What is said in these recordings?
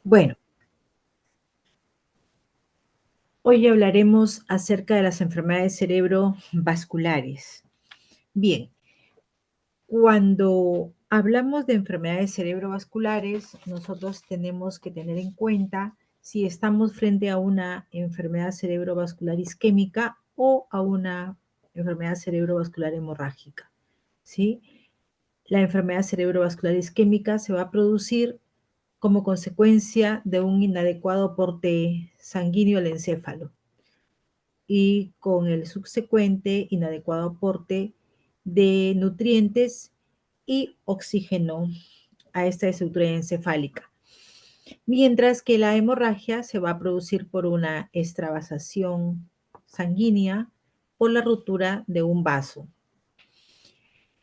Bueno, hoy hablaremos acerca de las enfermedades cerebrovasculares. Bien, cuando hablamos de enfermedades cerebrovasculares, nosotros tenemos que tener en cuenta si estamos frente a una enfermedad cerebrovascular isquémica o a una enfermedad cerebrovascular hemorrágica, ¿sí? La enfermedad cerebrovascular isquémica se va a producir como consecuencia de un inadecuado aporte sanguíneo al encéfalo y con el subsecuente inadecuado aporte de nutrientes y oxígeno a esta estructura encefálica. Mientras que la hemorragia se va a producir por una extravasación sanguínea por la ruptura de un vaso.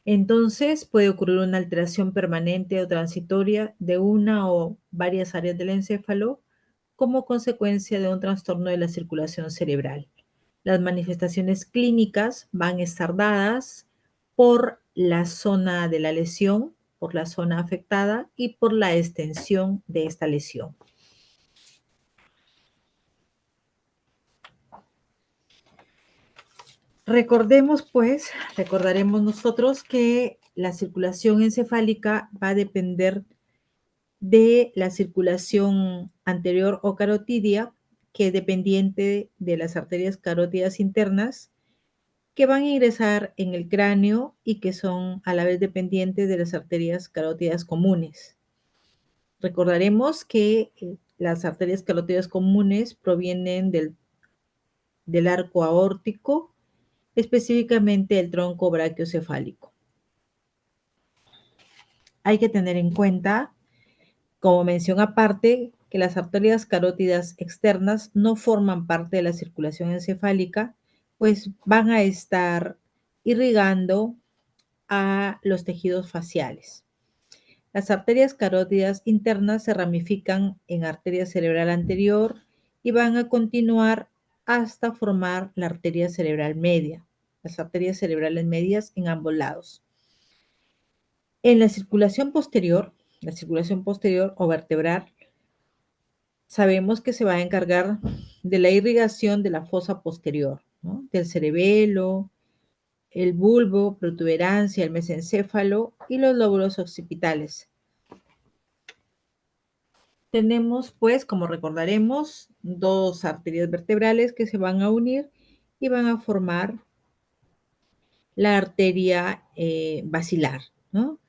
Entonces puede ocurrir una alteración permanente o transitoria de una o varias áreas del encéfalo como consecuencia de un trastorno de la circulación cerebral. Las manifestaciones clínicas van a estar dadas por la zona de la lesión, por la zona afectada y por la extensión de esta lesión. Recordaremos nosotros que la circulación encefálica va a depender de la circulación anterior o carotidia, que es dependiente de las arterias carótidas internas, que van a ingresar en el cráneo y que son a la vez dependientes de las arterias carótidas comunes. Recordaremos que las arterias carótidas comunes provienen del arco aórtico, específicamente el tronco brachiocefálico. Hay que tener en cuenta, como mención aparte, que las arterias carótidas externas no forman parte de la circulación encefálica, pues van a estar irrigando a los tejidos faciales. Las arterias carótidas internas se ramifican en arteria cerebral anterior y van a continuar hasta formar la arteria cerebral media, las arterias cerebrales medias en ambos lados. En la circulación posterior o vertebral, sabemos que se va a encargar de la irrigación de la fosa posterior, ¿no? Del cerebelo, el bulbo, protuberancia, el mesencéfalo y los lóbulos occipitales. Tenemos, pues, como recordaremos, dos arterias vertebrales que se van a unir y van a formar la arteria basilar, ¿no?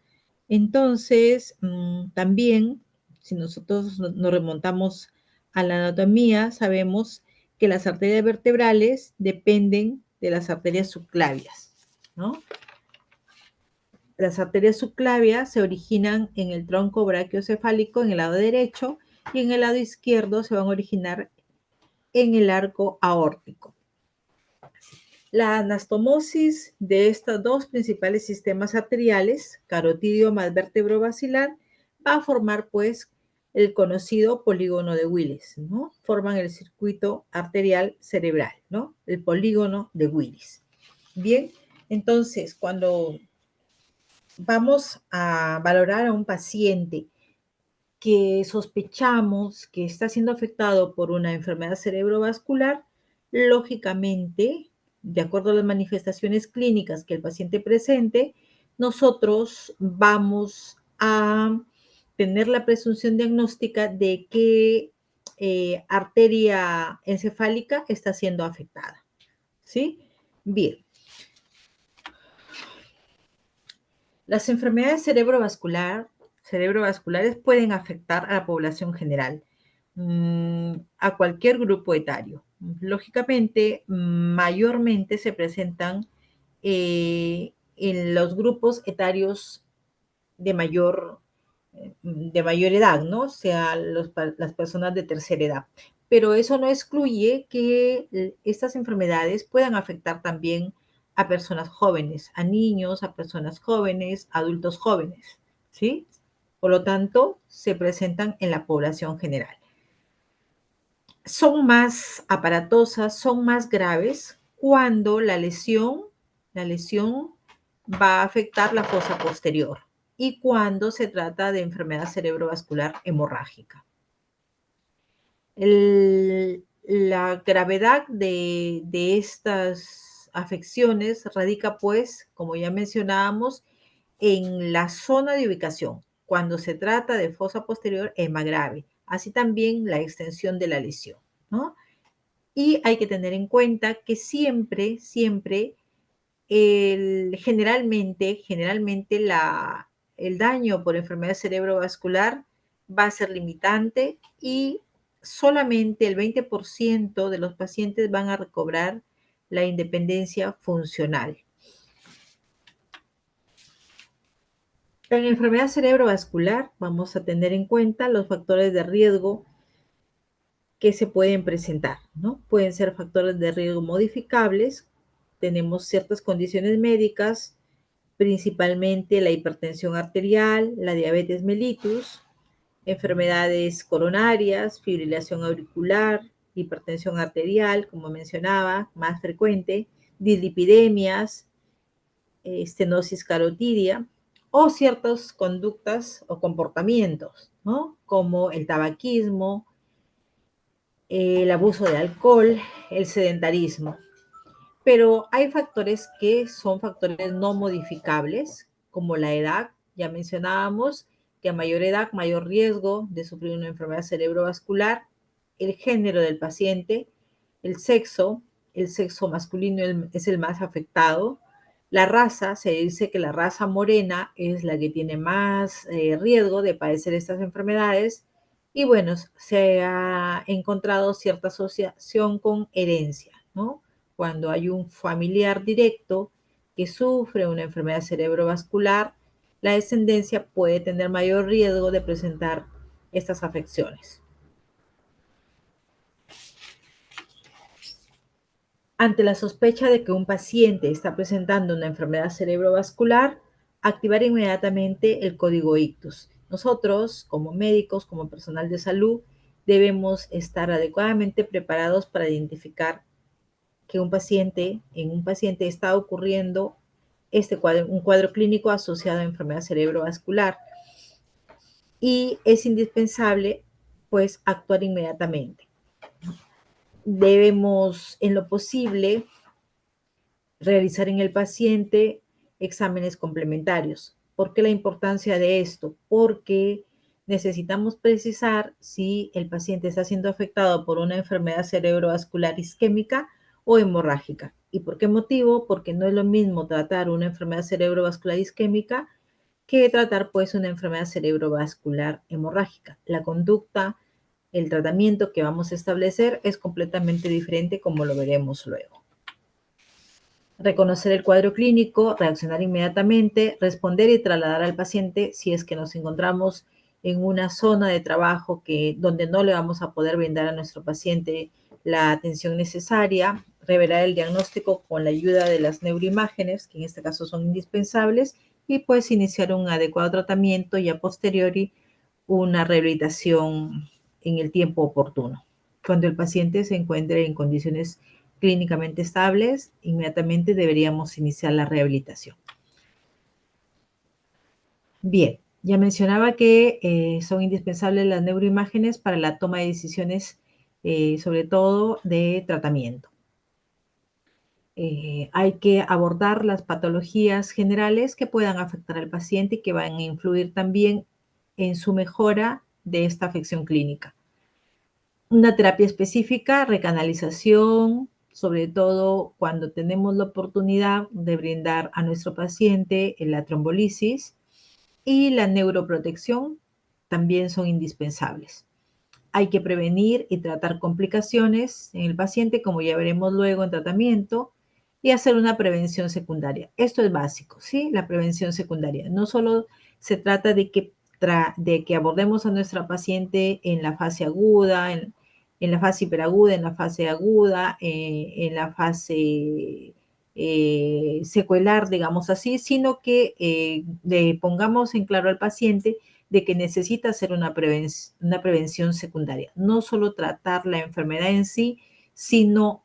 Entonces, también, si nosotros nos remontamos a la anatomía, sabemos que las arterias vertebrales dependen de las arterias subclavias, ¿no? Las arterias subclavias se originan en el tronco brachiocefálico en el lado derecho y en el lado izquierdo se van a originar en el arco aórtico. La anastomosis de estos dos principales sistemas arteriales, carotidio más vértebro basilar, va a formar pues el conocido polígono de Willis, ¿no? Forman el circuito arterial cerebral, ¿no? El polígono de Willis. Bien, entonces cuando vamos a valorar a un paciente que sospechamos que está siendo afectado por una enfermedad cerebrovascular, lógicamente, de acuerdo a las manifestaciones clínicas que el paciente presente, nosotros vamos a tener la presunción diagnóstica de qué arteria encefálica está siendo afectada. ¿Sí? Bien. Las enfermedades cerebrovasculares pueden afectar a la población general, a cualquier grupo etario. Lógicamente, mayormente se presentan en los grupos etarios de mayor edad, ¿no? O sea, las personas de tercera edad. Pero eso no excluye que estas enfermedades puedan afectar también a personas jóvenes, a niños, a personas jóvenes, adultos jóvenes, ¿sí? Por lo tanto, se presentan en la población general. Son más aparatosas, son más graves cuando la lesión va a afectar la fosa posterior y cuando se trata de enfermedad cerebrovascular hemorrágica. La gravedad de estas afecciones radica, pues, como ya mencionábamos, en la zona de ubicación. Cuando se trata de fosa posterior es más grave. Así también la extensión de la lesión, ¿no? Y hay que tener en cuenta que siempre, generalmente el daño por enfermedad cerebrovascular va a ser limitante y solamente el 20% de los pacientes van a recobrar la independencia funcional. En enfermedad cerebrovascular vamos a tener en cuenta los factores de riesgo que se pueden presentar, ¿no? Pueden ser factores de riesgo modificables. Tenemos ciertas condiciones médicas, principalmente la hipertensión arterial, la diabetes mellitus, enfermedades coronarias, fibrilación auricular, hipertensión arterial, como mencionaba, más frecuente, dislipidemias, estenosis carotidia, o ciertas conductas o comportamientos, ¿no? Como el tabaquismo, el abuso de alcohol, el sedentarismo. Pero hay factores que son factores no modificables, como la edad. Ya mencionábamos que a mayor edad, mayor riesgo de sufrir una enfermedad cerebrovascular, el género del paciente, el sexo masculino es el más afectado. La raza, se dice que la raza morena es la que tiene más riesgo de padecer estas enfermedades. Y bueno, se ha encontrado cierta asociación con herencia, ¿no? Cuando hay un familiar directo que sufre una enfermedad cerebrovascular, la descendencia puede tener mayor riesgo de presentar estas afecciones. Ante la sospecha de que un paciente está presentando una enfermedad cerebrovascular, activar inmediatamente el código ictus. Nosotros, como médicos, como personal de salud, debemos estar adecuadamente preparados para identificar que en un paciente está ocurriendo un cuadro clínico asociado a enfermedad cerebrovascular y es indispensable pues actuar inmediatamente. Debemos en lo posible realizar en el paciente exámenes complementarios. ¿Por qué la importancia de esto? Porque necesitamos precisar si el paciente está siendo afectado por una enfermedad cerebrovascular isquémica o hemorrágica. ¿Y por qué motivo? Porque no es lo mismo tratar una enfermedad cerebrovascular isquémica que tratar pues una enfermedad cerebrovascular hemorrágica. La conducta, el tratamiento que vamos a establecer es completamente diferente, como lo veremos luego. Reconocer el cuadro clínico, reaccionar inmediatamente, responder y trasladar al paciente si es que nos encontramos en una zona de trabajo donde no le vamos a poder brindar a nuestro paciente la atención necesaria, revelar el diagnóstico con la ayuda de las neuroimágenes, que en este caso son indispensables, y pues iniciar un adecuado tratamiento y a posteriori una rehabilitación en el tiempo oportuno. Cuando el paciente se encuentre en condiciones clínicamente estables, inmediatamente deberíamos iniciar la rehabilitación. Bien, ya mencionaba que son indispensables las neuroimágenes para la toma de decisiones, sobre todo de tratamiento. Hay que abordar las patologías generales que puedan afectar al paciente y que van a influir también en su mejora de esta afección clínica. Una terapia específica, recanalización, sobre todo cuando tenemos la oportunidad de brindar a nuestro paciente la trombolisis, y la neuroprotección también son indispensables. Hay que prevenir y tratar complicaciones en el paciente, como ya veremos luego en tratamiento, y hacer una prevención secundaria. Esto es básico, ¿sí? La prevención secundaria. No solo se trata de que abordemos a nuestra paciente en la fase aguda, en la fase hiperaguda, en la fase aguda, en la fase secuelar, digamos así, sino que le pongamos en claro al paciente de que necesita hacer una prevención secundaria. No solo tratar la enfermedad en sí, sino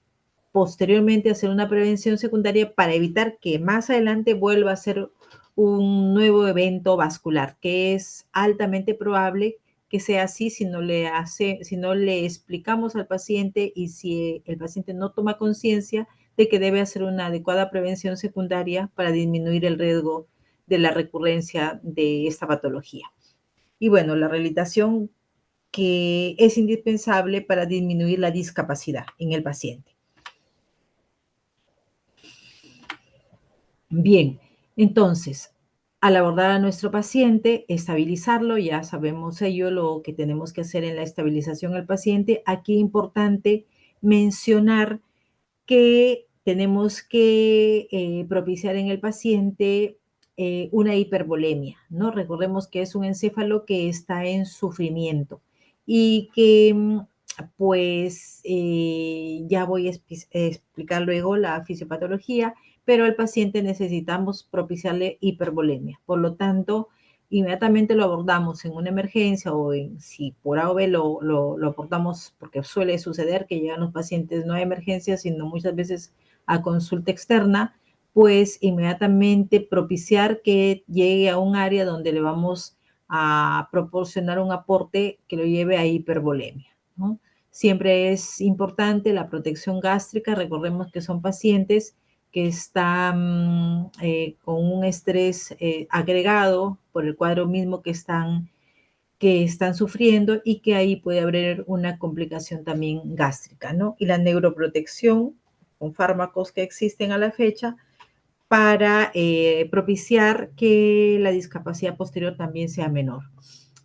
posteriormente hacer una prevención secundaria para evitar que más adelante vuelva a ser un nuevo evento vascular, que es altamente probable que sea así si no le explicamos al paciente y si el paciente no toma conciencia de que debe hacer una adecuada prevención secundaria para disminuir el riesgo de la recurrencia de esta patología. Y bueno, la rehabilitación que es indispensable para disminuir la discapacidad en el paciente. Bien, entonces, al abordar a nuestro paciente, estabilizarlo, ya sabemos ello, lo que tenemos que hacer en la estabilización al paciente. Aquí es importante mencionar que tenemos que propiciar en el paciente una hipervolemia, ¿no? Recordemos que es un encéfalo que está en sufrimiento y que pues ya voy a explicar luego la fisiopatología, pero al paciente necesitamos propiciarle hipervolemia. Por lo tanto, inmediatamente lo abordamos en una emergencia o si por A o B lo abordamos, porque suele suceder que llegan los pacientes no a emergencia, sino muchas veces a consulta externa, pues inmediatamente propiciar que llegue a un área donde le vamos a proporcionar un aporte que lo lleve a hipervolemia, ¿no? Siempre es importante la protección gástrica. Recordemos que son pacientes que están con un estrés agregado por el cuadro mismo que están sufriendo y que ahí puede haber una complicación también gástrica, ¿no? Y la neuroprotección con fármacos que existen a la fecha para propiciar que la discapacidad posterior también sea menor.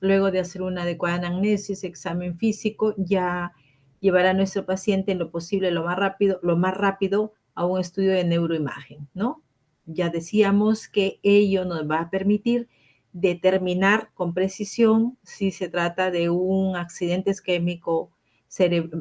Luego de hacer una adecuada anamnesis, examen físico, ya llevar a nuestro paciente en lo posible lo más rápido a un estudio de neuroimagen, ¿no? Ya decíamos que ello nos va a permitir determinar con precisión si se trata de un accidente isquémico,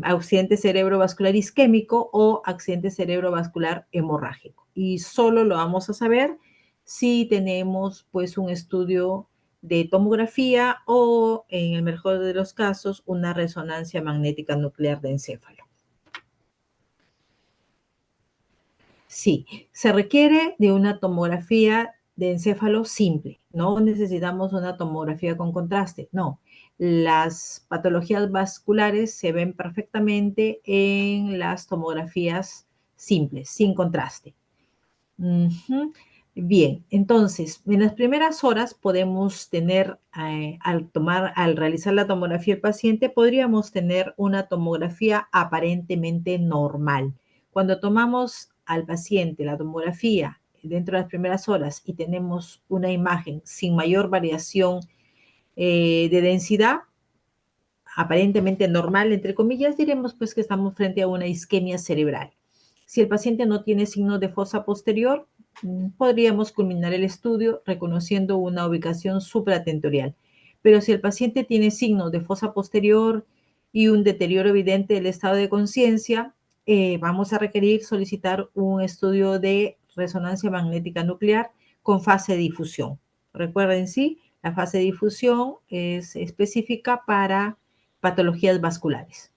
accidente cerebrovascular isquémico o accidente cerebrovascular hemorrágico. Y solo lo vamos a saber si tenemos pues un estudio de tomografía o, en el mejor de los casos, una resonancia magnética nuclear de encéfalo. Sí, se requiere de una tomografía de encéfalo simple. No necesitamos una tomografía con contraste, no. Las patologías vasculares se ven perfectamente en las tomografías simples, sin contraste. Ujú. Bien, entonces, en las primeras horas podemos tener, al realizar la tomografía del paciente, podríamos tener una tomografía aparentemente normal. Cuando tomamos al paciente la tomografía dentro de las primeras horas y tenemos una imagen sin mayor variación de densidad, aparentemente normal, entre comillas, diremos pues que estamos frente a una isquemia cerebral. Si el paciente no tiene signos de fosa posterior, podríamos culminar el estudio reconociendo una ubicación supratentorial. Pero si el paciente tiene signos de fosa posterior y un deterioro evidente del estado de conciencia, vamos a requerir solicitar un estudio de resonancia magnética nuclear con fase de difusión. Recuerden, sí, la fase de difusión es específica para patologías vasculares.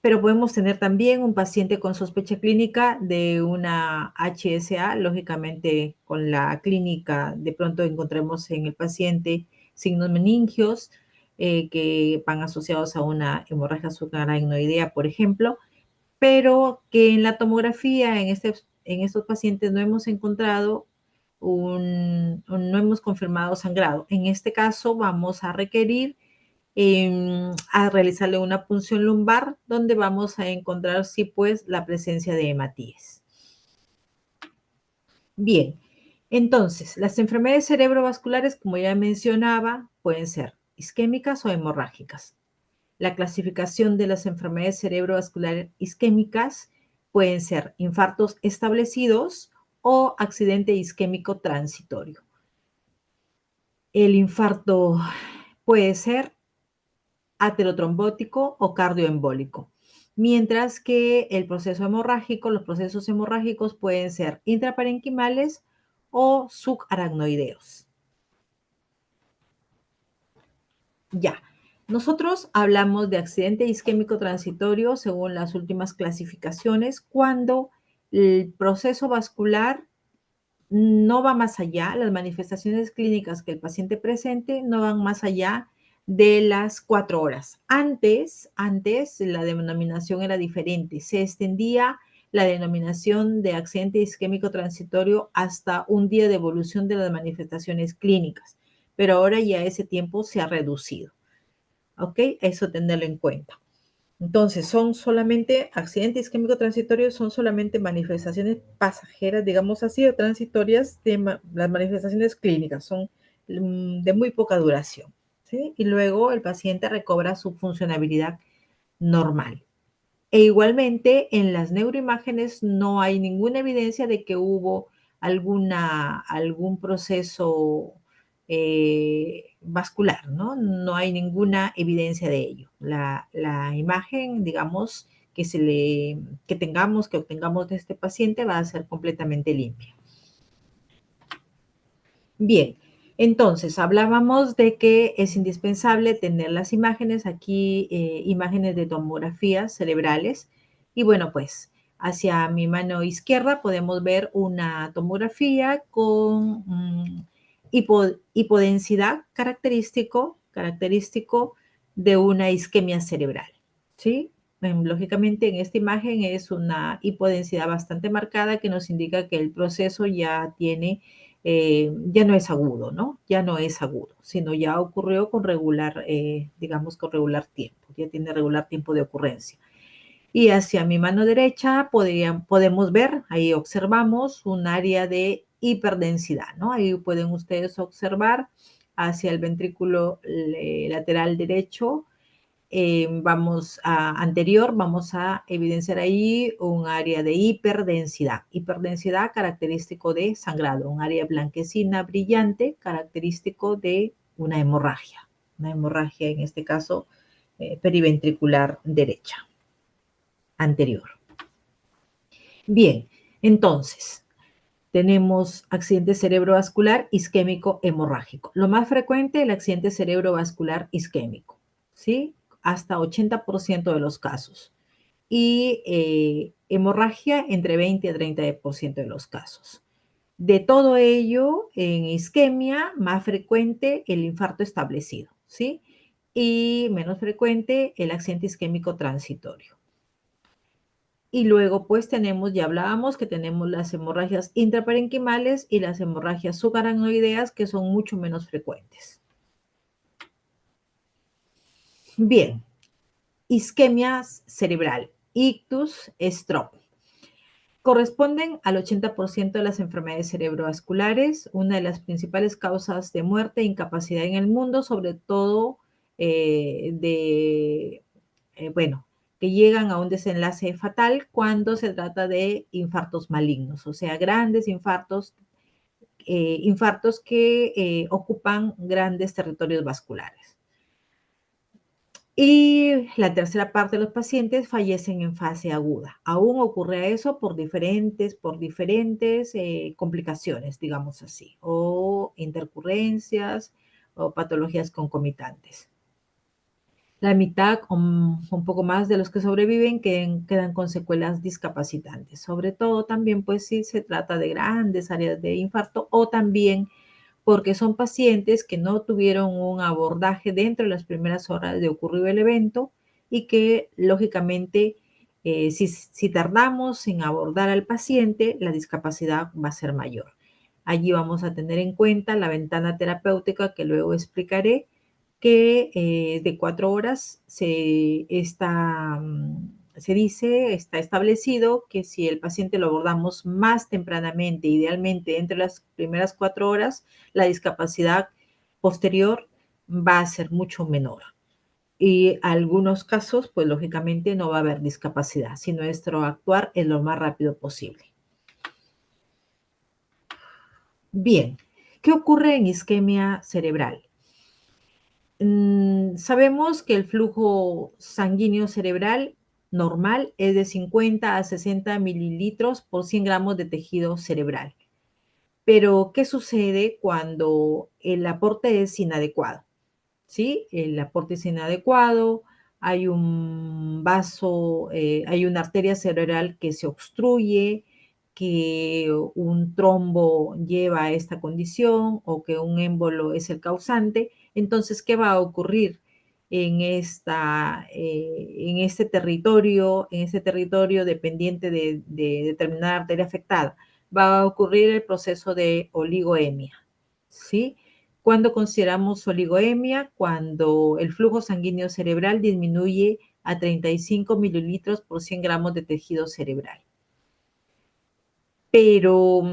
Pero podemos tener también un paciente con sospecha clínica de una HSA, lógicamente con la clínica de pronto encontremos en el paciente signos meningios que van asociados a una hemorragia subaracnoidea, por ejemplo, pero que en la tomografía en estos pacientes no hemos encontrado no hemos confirmado sangrado. En este caso vamos a requerir a realizarle una punción lumbar donde vamos a encontrar sí pues la presencia de hematíes. Bien, entonces las enfermedades cerebrovasculares, como ya mencionaba, pueden ser isquémicas o hemorrágicas. La clasificación de las enfermedades cerebrovasculares isquémicas pueden ser infartos establecidos o accidente isquémico transitorio. El infarto puede ser aterotrombótico o cardioembólico. Mientras que el proceso hemorrágico, los procesos hemorrágicos pueden ser intraparenquimales o subaracnoideos. Ya, nosotros hablamos de accidente isquémico transitorio según las últimas clasificaciones cuando el proceso vascular no va más allá, las manifestaciones clínicas que el paciente presente no van más allá de las 4 horas. Antes la denominación era diferente. Se extendía la denominación de accidente isquémico transitorio hasta un día de evolución de las manifestaciones clínicas, pero ahora ya ese tiempo se ha reducido. ¿Ok? Eso tenerlo en cuenta. Entonces, son solamente accidentes isquémico transitorios, son solamente manifestaciones pasajeras, digamos así, o transitorias de las manifestaciones clínicas, son de muy poca duración, ¿sí? Y luego el paciente recobra su funcionabilidad normal. E igualmente, en las neuroimágenes no hay ninguna evidencia de que hubo algún proceso vascular, ¿no? No hay ninguna evidencia de ello. La imagen, digamos, que obtengamos de este paciente va a ser completamente limpia. Bien, entonces hablábamos de que es indispensable tener las imágenes, aquí imágenes de tomografías cerebrales. Y bueno, pues hacia mi mano izquierda podemos ver una tomografía con hipodensidad característico de una isquemia cerebral, ¿sí? Lógicamente en esta imagen es una hipodensidad bastante marcada que nos indica que el proceso ya tiene ya no es agudo, ¿no? Ya no es agudo, sino ya ocurrió con regular, digamos, con regular tiempo, ya tiene regular tiempo de ocurrencia. Y hacia mi mano derecha podemos ver, ahí observamos un área de hiperdensidad, ¿no? Ahí pueden ustedes observar hacia el ventrículo lateral derecho vamos a evidenciar ahí un área de hiperdensidad. Hiperdensidad característico de sangrado, un área blanquecina brillante característico de una hemorragia. Una hemorragia, en este caso, periventricular derecha, anterior. Bien, entonces, tenemos accidente cerebrovascular isquémico hemorrágico. Lo más frecuente, el accidente cerebrovascular isquémico, ¿sí? Hasta 80% de los casos. Y hemorragia entre 20 a 30% de los casos. De todo ello, en isquemia, más frecuente el infarto establecido, ¿sí? Y menos frecuente el accidente isquémico transitorio. Y luego, pues tenemos, ya hablábamos que tenemos las hemorragias intraparenquimales y las hemorragias subaracnoideas, que son mucho menos frecuentes. Bien, isquemia cerebral, ictus, stroke. Corresponden al 80% de las enfermedades cerebrovasculares, una de las principales causas de muerte e incapacidad en el mundo, sobre todo bueno, que llegan a un desenlace fatal cuando se trata de infartos malignos, o sea, grandes infartos que ocupan grandes territorios vasculares. Y la tercera parte de los pacientes fallecen en fase aguda. Aún ocurre eso por diferentes complicaciones, digamos así, o intercurrencias o patologías concomitantes. La mitad, un poco más de los que sobreviven, quedan con secuelas discapacitantes. Sobre todo también, pues si se trata de grandes áreas de infarto o también porque son pacientes que no tuvieron un abordaje dentro de las primeras horas de ocurrido el evento y que lógicamente si tardamos en abordar al paciente, la discapacidad va a ser mayor. Allí vamos a tener en cuenta la ventana terapéutica que luego explicaré, que de 4 horas se dice, está establecido que si el paciente lo abordamos más tempranamente, idealmente entre las primeras 4 horas, la discapacidad posterior va a ser mucho menor. Y algunos casos, pues lógicamente no va a haber discapacidad, si nuestro actuar es lo más rápido posible. Bien, ¿qué ocurre en isquemia cerebral? Sabemos que el flujo sanguíneo cerebral normal es de 50 a 60 mililitros por 100 gramos de tejido cerebral. Pero, ¿qué sucede cuando el aporte es inadecuado? ¿Sí? El aporte es inadecuado, hay un vaso, hay una arteria cerebral que se obstruye, que un trombo lleva a esta condición o que un émbolo es el causante. Entonces, ¿qué va a ocurrir en este territorio, dependiente de determinada arteria afectada? Va a ocurrir el proceso de oligoemia, ¿sí? ¿Cuándo consideramos oligoemia? Cuando el flujo sanguíneo cerebral disminuye a 35 mililitros por 100 gramos de tejido cerebral. Pero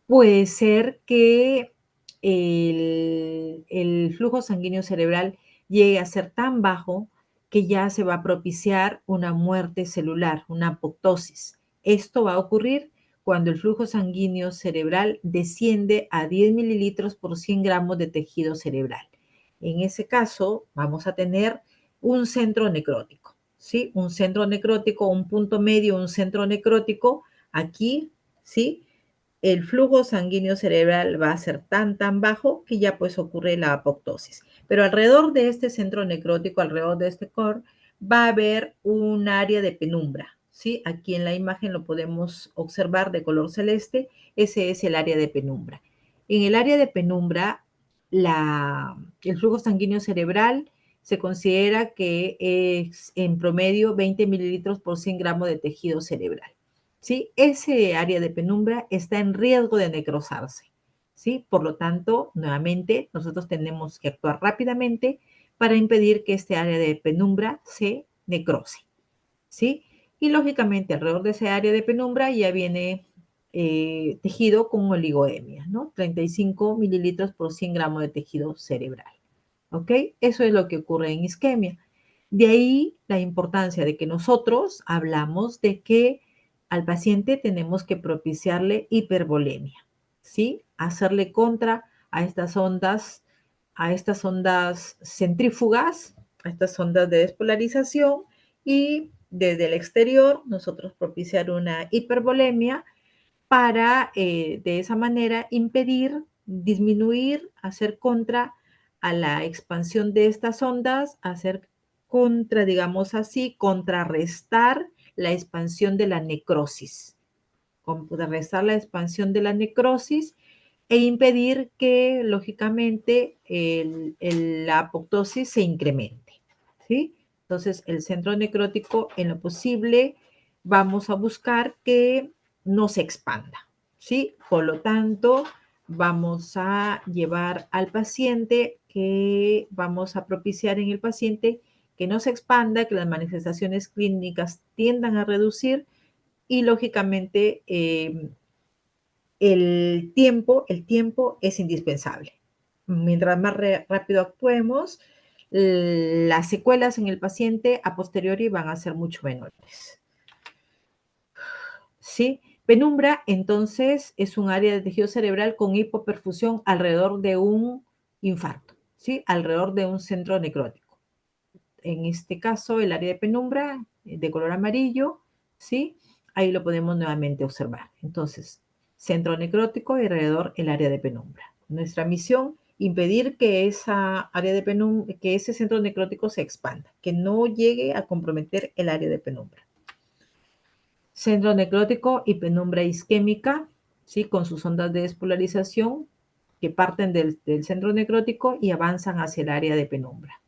puede ser que el flujo sanguíneo cerebral llegue a ser tan bajo que ya se va a propiciar una muerte celular, una apoptosis. Esto va a ocurrir cuando el flujo sanguíneo cerebral desciende a 10 mililitros por 100 gramos de tejido cerebral. En ese caso, vamos a tener un centro necrótico, ¿sí? Un centro necrótico, un punto medio, un centro necrótico, aquí, ¿sí? El flujo sanguíneo cerebral va a ser tan bajo que ya pues ocurre la apoptosis. Pero alrededor de este centro necrótico, alrededor de este core, va a haber un área de penumbra, ¿sí? Aquí en la imagen lo podemos observar de color celeste, ese es el área de penumbra. En el área de penumbra, el flujo sanguíneo cerebral se considera que es en promedio 20 mililitros por 100 gramos de tejido cerebral. ¿Sí? Ese área de penumbra está en riesgo de necrosarse, ¿sí? Por lo tanto, nuevamente, nosotros tenemos que actuar rápidamente para impedir que este área de penumbra se necrose, ¿sí? Y lógicamente, alrededor de ese área de penumbra ya viene tejido con oligoemia, ¿no? 35 mililitros por 100 gramos de tejido cerebral, ¿ok? Eso es lo que ocurre en isquemia. De ahí la importancia de que nosotros hablamos de que al paciente tenemos que propiciarle hipervolemia, ¿sí? Hacerle contra a estas ondas centrífugas, a estas ondas de despolarización y desde el exterior nosotros propiciar una hipervolemia para de esa manera impedir, disminuir, hacer contra a la expansión de estas ondas, hacer contra, digamos así, contrarrestar la expansión de la necrosis, contrarrestar la expansión de la necrosis e impedir que, lógicamente, la apoptosis se incremente, ¿sí? Entonces, el centro necrótico, en lo posible, vamos a buscar que no se expanda, ¿sí? Por lo tanto, vamos a llevar al paciente, que vamos a propiciar en el paciente que no se expanda, que las manifestaciones clínicas tiendan a reducir y, lógicamente, el tiempo es indispensable. Mientras más rápido actuemos, las secuelas en el paciente a posteriori van a ser mucho menores. ¿Sí? Penumbra, entonces, es un área de tejido cerebral con hipoperfusión alrededor de un infarto, ¿sí? Alrededor de un centro necrótico. En este caso, el área de penumbra de color amarillo, ¿sí? Ahí lo podemos nuevamente observar. Entonces, centro necrótico y alrededor el área de penumbra. Nuestra misión, impedir que esa área de penumbra, que ese centro necrótico se expanda, que no llegue a comprometer el área de penumbra. Centro necrótico y penumbra isquémica, ¿sí? Con sus ondas de despolarización que parten del centro necrótico y avanzan hacia el área de penumbra.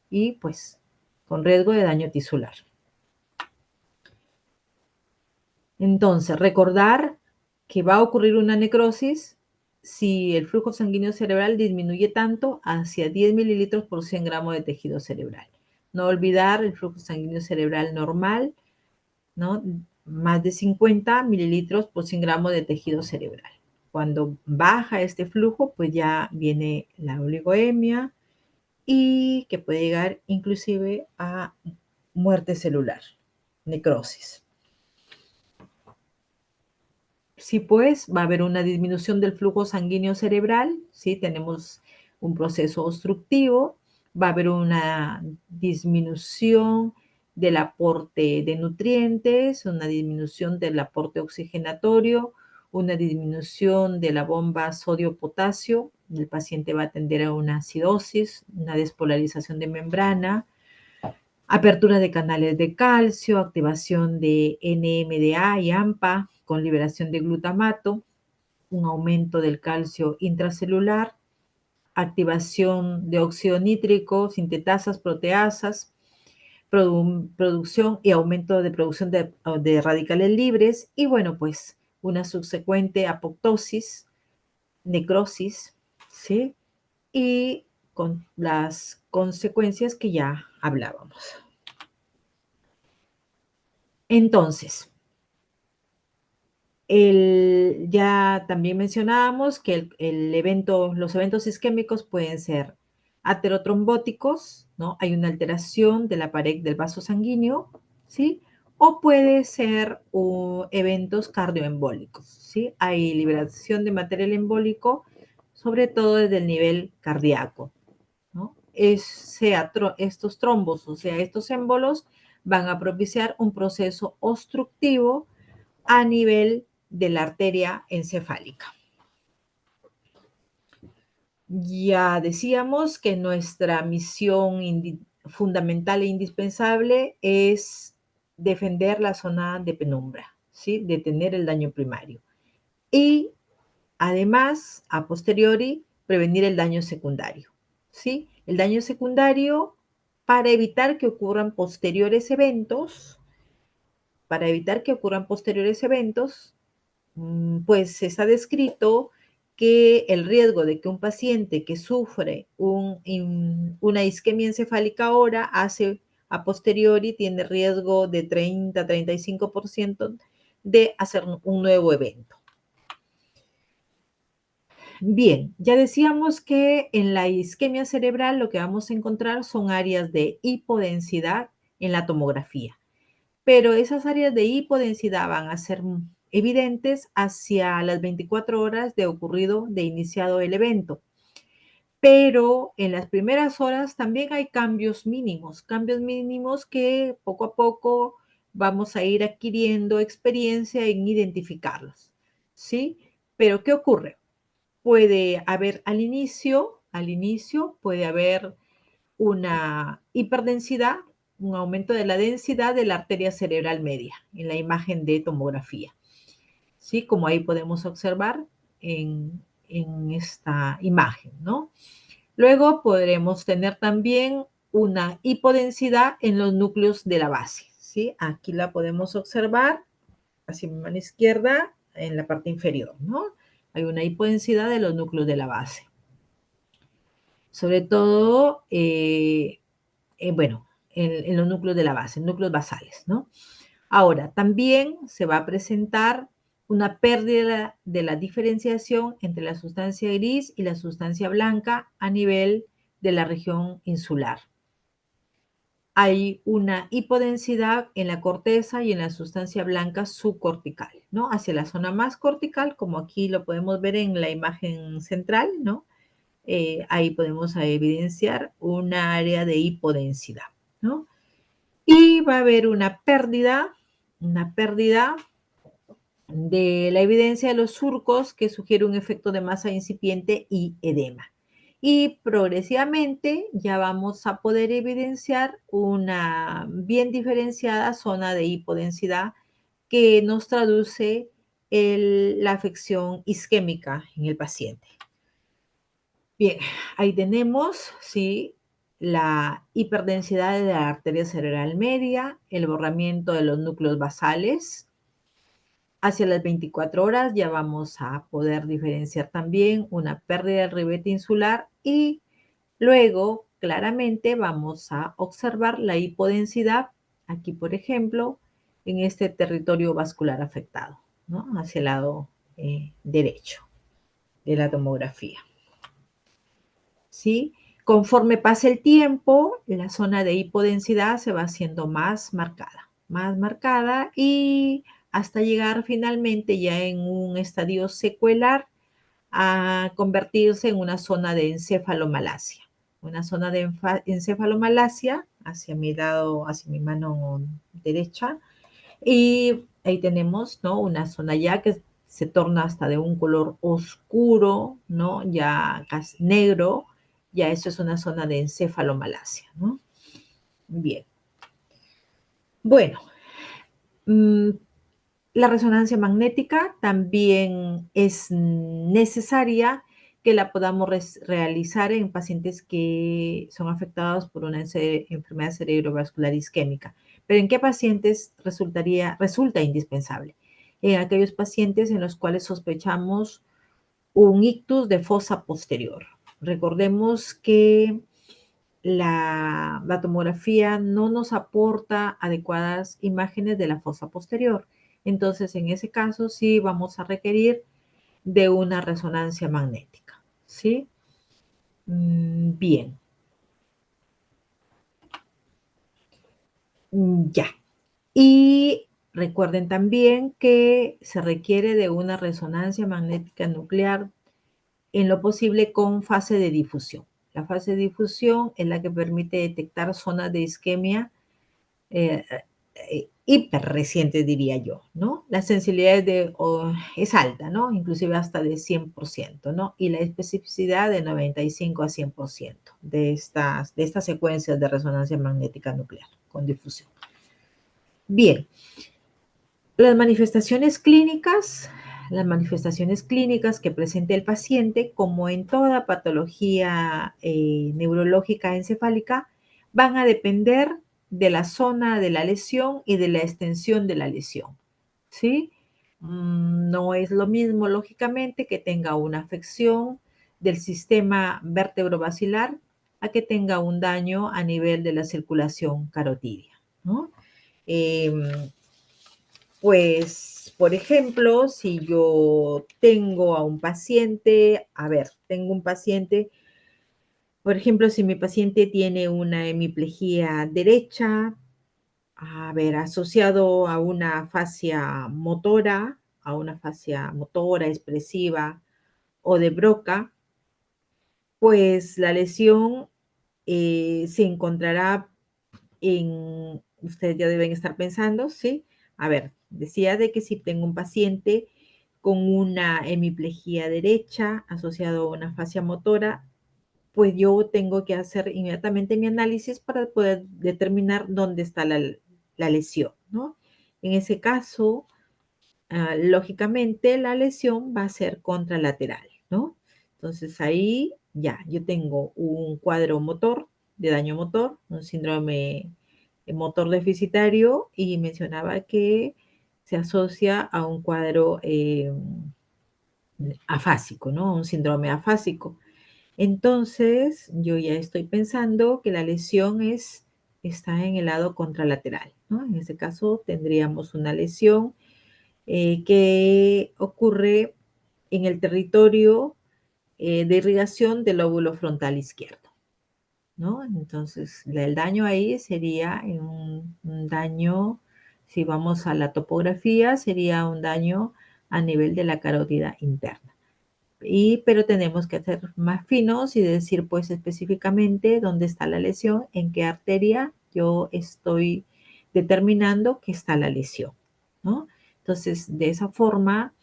Y pues con riesgo de daño tisular. Entonces, recordar que va a ocurrir una necrosis si el flujo sanguíneo cerebral disminuye tanto hacia 10 mililitros por 100 gramos de tejido cerebral. No olvidar el flujo sanguíneo cerebral normal, ¿no? Más de 50 mililitros por 100 gramos de tejido cerebral. Cuando baja este flujo, pues ya viene la oligoemia y que puede llegar inclusive a muerte celular, necrosis. Sí, pues va a haber una disminución del flujo sanguíneo cerebral, ¿sí? Tenemos un proceso obstructivo, va a haber una disminución del aporte de nutrientes, una disminución del aporte oxigenatorio, una disminución de la bomba sodio-potasio, el paciente va a tender a una acidosis, una despolarización de membrana, apertura de canales de calcio, activación de NMDA y AMPA con liberación de glutamato, un aumento del calcio intracelular, activación de óxido nítrico, sintetasas, proteasas, producción y aumento de producción de radicales libres y bueno, pues una subsecuente apoptosis, necrosis, ¿sí? Y con las consecuencias que ya hablábamos. Entonces, ya también mencionábamos que los eventos isquémicos pueden ser aterotrombóticos, ¿no? Hay una alteración de la pared del vaso sanguíneo, ¿sí? O puede ser eventos cardioembólicos, ¿sí? Hay liberación de material embólico, sobre todo desde el nivel cardíaco, ¿no? Estos trombos, o sea, estos émbolos, van a propiciar un proceso obstructivo a nivel de la arteria encefálica. Ya decíamos que nuestra misión fundamental e indispensable es defender la zona de penumbra, ¿sí? Detener el daño primario. Y además, a posteriori, prevenir el daño secundario, ¿sí? El daño secundario para evitar que ocurran posteriores eventos, pues está descrito que el riesgo de que un paciente que sufre una isquemia encefálica ahora a posteriori tiene riesgo de 30-35% de hacer un nuevo evento. Bien, ya decíamos que en la isquemia cerebral lo que vamos a encontrar son áreas de hipodensidad en la tomografía. Pero esas áreas de hipodensidad van a ser evidentes hacia las 24 horas de iniciado el evento. Pero en las primeras horas también hay cambios mínimos que poco a poco vamos a ir adquiriendo experiencia en identificarlos, ¿sí? Pero ¿qué ocurre? Puede haber al inicio puede haber una hiperdensidad, un aumento de la densidad de la arteria cerebral media en la imagen de tomografía. ¿Sí? Como ahí podemos observar en esta imagen, ¿no? Luego podremos tener también una hipodensidad en los núcleos de la base, ¿sí? Aquí la podemos observar hacia mi mano izquierda en la parte inferior, ¿no? Hay una hipodensidad de los núcleos de la base. Sobre todo, bueno, en los núcleos de la base, núcleos basales, ¿no? Ahora, también se va a presentar una pérdida de la diferenciación entre la sustancia gris y la sustancia blanca a nivel de la región insular. Hay una hipodensidad en la corteza y en la sustancia blanca subcortical, ¿no? Hacia la zona más cortical, como aquí lo podemos ver en la imagen central, ¿no? Ahí podemos evidenciar una área de hipodensidad, ¿no? Y va a haber una pérdida de la evidencia de los surcos que sugiere un efecto de masa incipiente y edema. Y progresivamente ya vamos a poder evidenciar una bien diferenciada zona de hipodensidad que nos traduce la afección isquémica en el paciente. Bien, ahí tenemos, sí, la hiperdensidad de la arteria cerebral media, el borramiento de los núcleos basales. Hacia las 24 horas ya vamos a poder diferenciar también una pérdida del ribete insular y luego claramente vamos a observar la hipodensidad, aquí por ejemplo, en este territorio vascular afectado, ¿no? Hacia el lado derecho de la tomografía. ¿Sí? Conforme pasa el tiempo, la zona de hipodensidad se va haciendo más marcada y hasta llegar finalmente ya en un estadio secuelar a convertirse en una zona de encefalomalacia. Una zona de encefalomalacia hacia mi lado, hacia mi mano derecha. Y ahí tenemos, ¿no? Una zona ya que se torna hasta de un color oscuro, ¿no? Ya casi negro, ya eso es una zona de encefalomalacia, ¿no? Bien. Bueno, la resonancia magnética también es necesaria que la podamos realizar en pacientes que son afectados por una enfermedad cerebrovascular isquémica. Pero ¿en qué pacientes resulta indispensable? En aquellos pacientes en los cuales sospechamos un ictus de fosa posterior. Recordemos que la tomografía no nos aporta adecuadas imágenes de la fosa posterior. Entonces, en ese caso, sí vamos a requerir de una resonancia magnética, ¿sí? Bien, ya. Y recuerden también que se requiere de una resonancia magnética nuclear en lo posible con fase de difusión. La fase de difusión es la que permite detectar zonas de isquemia eh, hiper recientes, diría yo, ¿no? La sensibilidad es alta, ¿no? Inclusive hasta de 100%, ¿no? Y la especificidad de 95 a 100% de estas secuencias de resonancia magnética nuclear con difusión. Bien, las manifestaciones clínicas que presente el paciente, como en toda patología neurológica encefálica, van a depender de la zona de la lesión y de la extensión de la lesión, ¿sí? No es lo mismo, lógicamente, que tenga una afección del sistema vértebro-basilar a que tenga un daño a nivel de la circulación carotidia, ¿no? Em, pues, por ejemplo, si yo tengo a un paciente, tengo un paciente, por ejemplo, si mi paciente tiene una hemiplegia derecha, asociado a una fascia motora expresiva o de Broca, pues la lesión se encontrará ustedes ya deben estar pensando, ¿sí? Decía de que si tengo un paciente con una hemiplegia derecha asociado a una fascia motora, pues yo tengo que hacer inmediatamente mi análisis para poder determinar dónde está la lesión, ¿no? En ese caso, lógicamente la lesión va a ser contralateral, ¿no? Entonces ahí ya, yo tengo un cuadro motor, de daño motor, un síndrome motor deficitario y mencionaba que se asocia a un cuadro afásico, ¿no? Un síndrome afásico. Entonces, yo ya estoy pensando que la lesión está en el lado contralateral, ¿no? En este caso, tendríamos una lesión que ocurre en el territorio de irrigación del lóbulo frontal izquierdo, ¿no? Entonces, el daño ahí sería un daño, si vamos a la topografía, sería un daño a nivel de la carótida interna. Pero tenemos que ser más finos y decir pues específicamente dónde está la lesión, en qué arteria yo estoy determinando que está la lesión, ¿no? Entonces, de esa forma,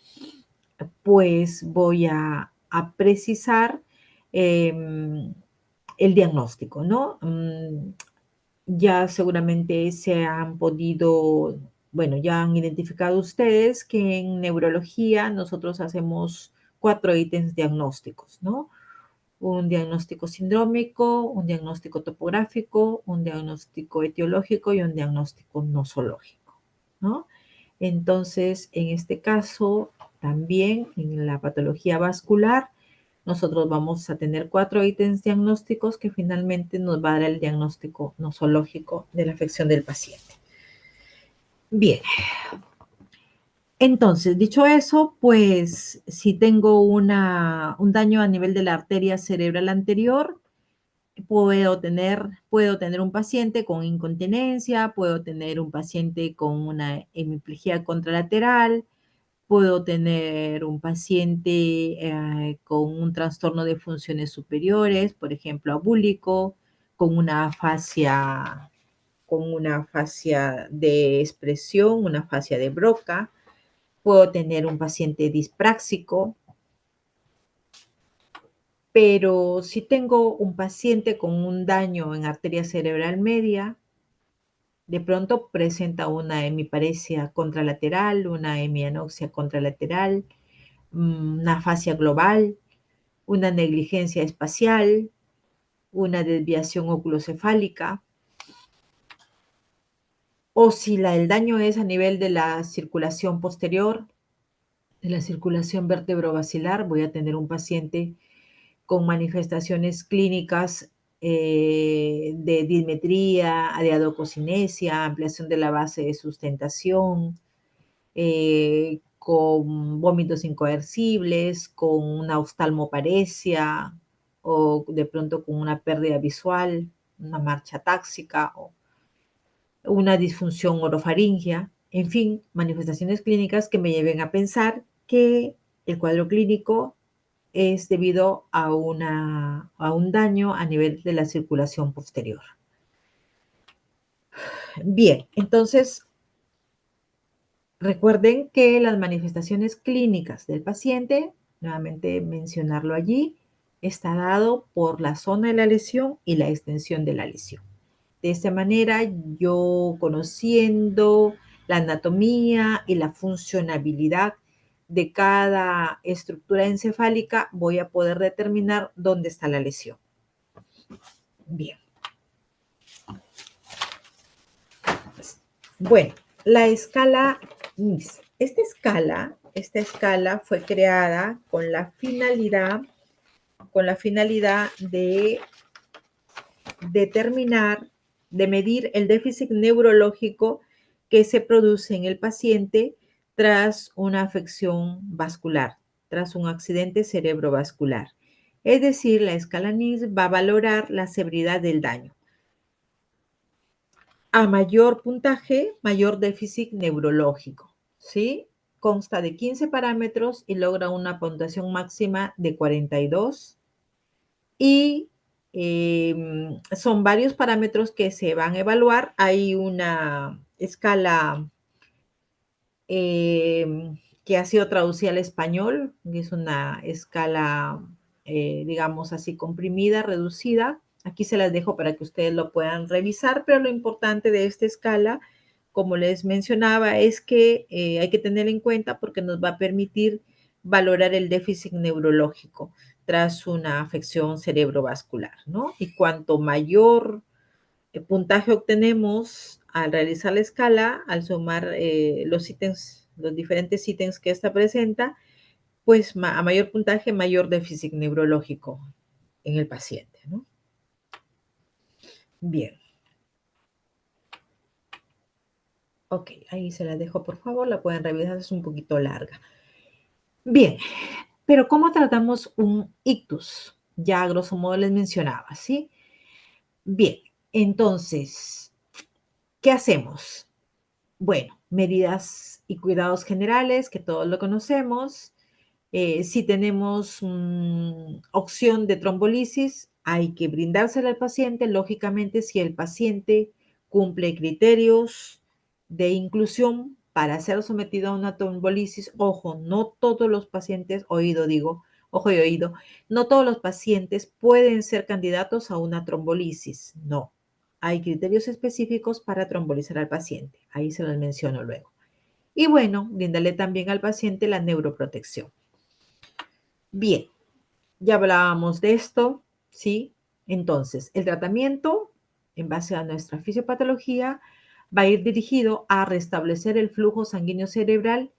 pues voy a precisar el diagnóstico, ¿no? Ya seguramente se han podido, bueno, ya han identificado ustedes que en neurología nosotros hacemos 4 ítems diagnósticos, ¿no? Un diagnóstico sindrómico, un diagnóstico topográfico, un diagnóstico etiológico y un diagnóstico nosológico, ¿no? Entonces, en este caso, también en la patología vascular, nosotros vamos a tener 4 ítems diagnósticos que finalmente nos va a dar el diagnóstico nosológico de la afección del paciente. Bien, entonces, dicho eso, pues si tengo un daño a nivel de la arteria cerebral anterior, puedo tener un paciente con incontinencia, puedo tener un paciente con una hemiplegia contralateral, puedo tener un paciente con un trastorno de funciones superiores, por ejemplo, abúlico, con una fascia de expresión, una fascia de Broca. Puedo tener un paciente dispráxico, pero si tengo un paciente con un daño en arteria cerebral media, de pronto presenta una hemiparesia contralateral, una hemianoxia contralateral, una fascia global, una negligencia espacial, una desviación oculocefálica, o si el daño es a nivel de la circulación posterior, de la circulación vertebrovascular, voy a tener un paciente con manifestaciones clínicas de dismetría, de adococinesia, ampliación de la base de sustentación, con vómitos incoercibles, con una oftalmoparesia o de pronto con una pérdida visual, una marcha táxica o una disfunción orofaringia, en fin, manifestaciones clínicas que me lleven a pensar que el cuadro clínico es debido a un daño a nivel de la circulación posterior. Bien, entonces recuerden que las manifestaciones clínicas del paciente, nuevamente mencionarlo allí, está dado por la zona de la lesión y la extensión de la lesión. De esta manera, yo conociendo la anatomía y la funcionabilidad de cada estructura encefálica, voy a poder determinar dónde está la lesión. Bien. Bueno, la escala MIS. Esta escala fue creada con la finalidad de determinar, de medir el déficit neurológico que se produce en el paciente tras una afección vascular, tras un accidente cerebrovascular. Es decir, la escala NIS va a valorar la severidad del daño. A mayor puntaje, mayor déficit neurológico, ¿sí? Consta de 15 parámetros y logra una puntuación máxima de 42 y son varios parámetros que se van a evaluar. Hay una escala que ha sido traducida al español, es una escala, digamos así, comprimida, reducida. Aquí se las dejo para que ustedes lo puedan revisar, pero lo importante de esta escala, como les mencionaba, es que hay que tener en cuenta porque nos va a permitir valorar el déficit neurológico tras una afección cerebrovascular, ¿no? Y cuanto mayor puntaje obtenemos al realizar la escala, al sumar los ítems, los diferentes ítems que esta presenta, pues a mayor puntaje, mayor déficit neurológico en el paciente, ¿no? Bien. Ok, ahí se la dejo, por favor, la pueden revisar, es un poquito larga. Bien, pero ¿cómo tratamos un ictus? Ya a grosso modo les mencionaba, ¿sí? Bien, entonces, ¿qué hacemos? Bueno, medidas y cuidados generales, que todos lo conocemos. Si tenemos opción de trombolisis, hay que brindársela al paciente, lógicamente, si el paciente cumple criterios de inclusión para ser sometido a una trombolisis. Ojo, no todos los pacientes, oído digo, ojo y oído, no todos los pacientes pueden ser candidatos a una trombolisis, no. Hay criterios específicos para trombolizar al paciente. Ahí se los menciono luego. Y bueno, brindarle también al paciente la neuroprotección. Bien, ya hablábamos de esto, ¿sí? Entonces, el tratamiento, en base a nuestra fisiopatología, va a ir dirigido a restablecer el flujo sanguíneo cerebral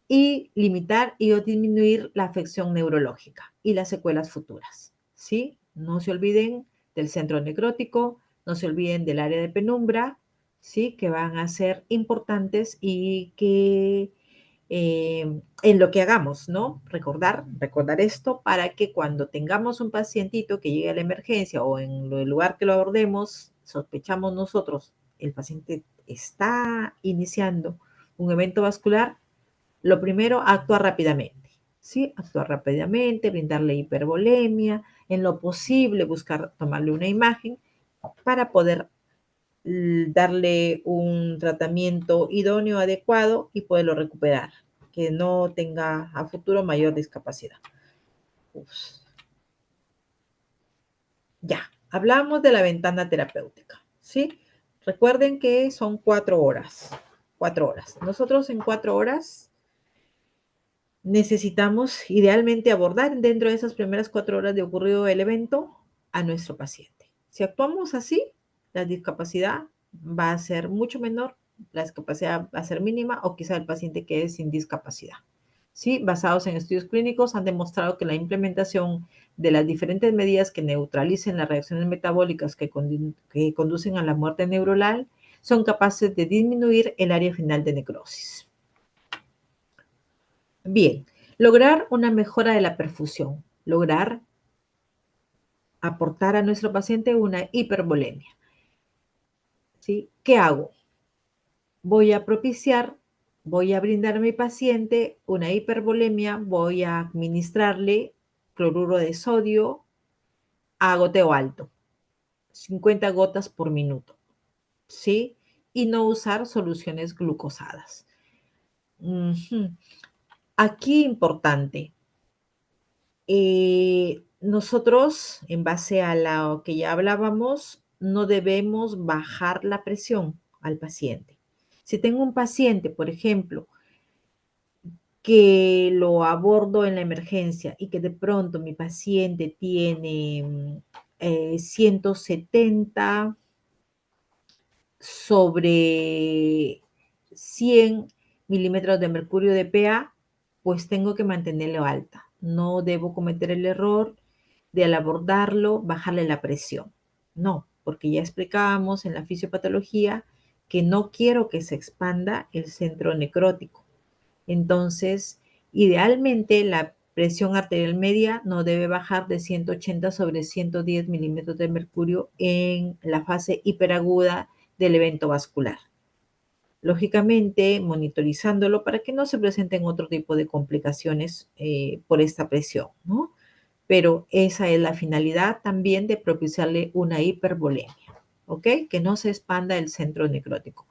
y limitar y o disminuir la afección neurológica y las secuelas futuras, ¿sí? No se olviden del centro necrótico, no se olviden del área de penumbra, ¿sí? Que van a ser importantes y que en lo que hagamos, ¿no? Recordar esto para que cuando tengamos un pacientito que llegue a la emergencia o en el lugar que lo abordemos, sospechamos nosotros, el paciente está iniciando un evento vascular, lo primero, actuar rápidamente, ¿sí? Actuar rápidamente, brindarle hipervolemia, en lo posible buscar tomarle una imagen para poder darle un tratamiento idóneo, adecuado y poderlo recuperar, que no tenga a futuro mayor discapacidad. Uf. Ya, hablamos de la ventana terapéutica, ¿sí? Recuerden que son 4 horas. 4 horas. Nosotros en 4 horas necesitamos idealmente abordar dentro de esas primeras 4 horas de ocurrido el evento a nuestro paciente. Si actuamos así, la discapacidad va a ser mucho menor, la discapacidad va a ser mínima o quizá el paciente quede sin discapacidad. Sí, basados en estudios clínicos han demostrado que la implementación de las diferentes medidas que neutralicen las reacciones metabólicas que conducen a la muerte neuronal son capaces de disminuir el área final de necrosis. Bien, lograr una mejora de la perfusión, lograr aportar a nuestro paciente una hipervolemia. ¿Sí? ¿Qué hago? Voy a brindar a mi paciente una hipervolemia, voy a administrarle cloruro de sodio a goteo alto, 50 gotas por minuto, ¿sí? Y no usar soluciones glucosadas. Aquí importante, nosotros, en base a lo que ya hablábamos, no debemos bajar la presión al paciente. Si tengo un paciente, por ejemplo, que lo abordo en la emergencia y que de pronto mi paciente tiene 170 sobre 100 milímetros de mercurio de PA, pues tengo que mantenerlo alta. No debo cometer el error de al abordarlo, bajarle la presión. No, porque ya explicábamos en la fisiopatología que no quiero que se expanda el centro necrótico. Entonces, idealmente la presión arterial media no debe bajar de 180 sobre 110 milímetros de mercurio en la fase hiperaguda del evento vascular. Lógicamente, monitorizándolo para que no se presenten otro tipo de complicaciones por esta presión, ¿no? Pero esa es la finalidad también de propiciarle una hipervolemia, ¿ok? Que no se expanda el centro necrótico.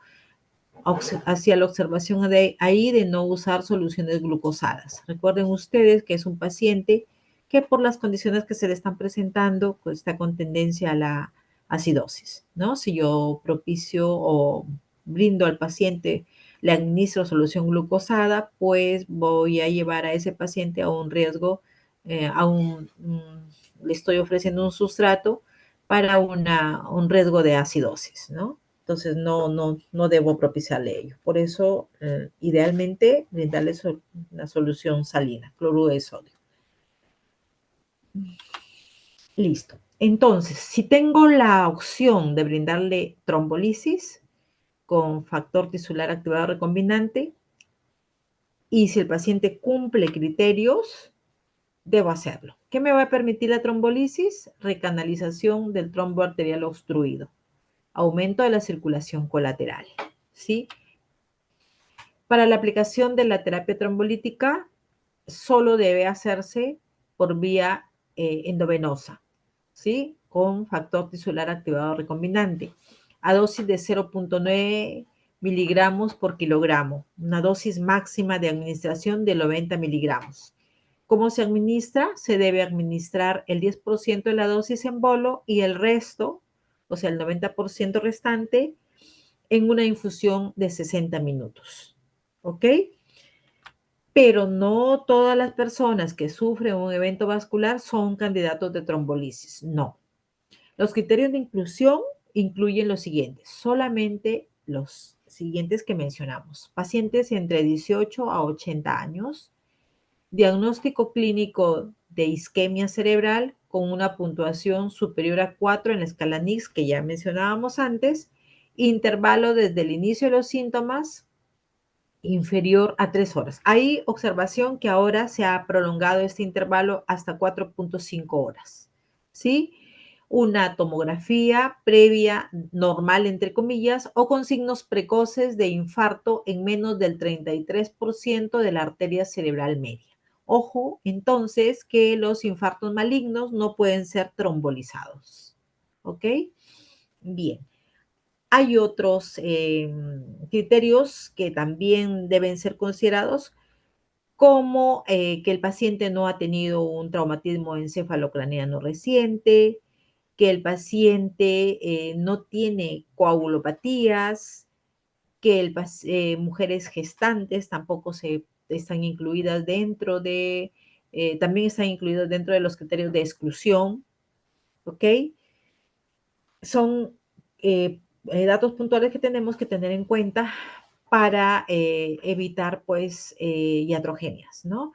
Hacia la observación de ahí de no usar soluciones glucosadas. Recuerden ustedes que es un paciente que por las condiciones que se le están presentando, pues está con tendencia a la acidosis, ¿no? Si yo propicio o brindo al paciente, le administro solución glucosada, pues voy a llevar a ese paciente a un riesgo, le estoy ofreciendo un sustrato para un riesgo de acidosis, ¿no? Entonces no debo propiciarle ello. Por eso, idealmente, brindarle una solución salina, cloruro de sodio. Listo. Entonces, si tengo la opción de brindarle trombolisis con factor tisular activador recombinante y si el paciente cumple criterios, debo hacerlo. ¿Qué me va a permitir la trombolisis? Recanalización del trombo arterial obstruido, aumento de la circulación colateral, ¿sí? Para la aplicación de la terapia trombolítica, solo debe hacerse por vía endovenosa, ¿sí? Con factor tisular activador recombinante, a dosis de 0.9 miligramos por kilogramo, una dosis máxima de administración de 90 miligramos. ¿Cómo se administra? Se debe administrar el 10% de la dosis en bolo y el resto, o sea, el 90% restante, en una infusión de 60 minutos. ¿Ok? Pero no todas las personas que sufren un evento vascular son candidatos de trombolisis. No. Los criterios de inclusión incluyen los siguientes, solamente los siguientes que mencionamos. Pacientes entre 18 a 80 años, diagnóstico clínico de isquemia cerebral con una puntuación superior a 4 en la escala NICS que ya mencionábamos antes, intervalo desde el inicio de los síntomas inferior a 3 horas. Hay observación que ahora se ha prolongado este intervalo hasta 4.5 horas. ¿Sí? Una tomografía previa normal, entre comillas, o con signos precoces de infarto en menos del 33% de la arteria cerebral media. Ojo, entonces, que los infartos malignos no pueden ser trombolizados. ¿Ok? Bien. Hay otros criterios que también deben ser considerados, como que el paciente no ha tenido un traumatismo encefalocraneano reciente, que el paciente no tiene coagulopatías, que mujeres gestantes tampoco se están incluidas dentro de, también están incluidos dentro de los criterios de exclusión, ¿ok? Son datos puntuales que tenemos que tener en cuenta para evitar, pues, iatrogenias, ¿no?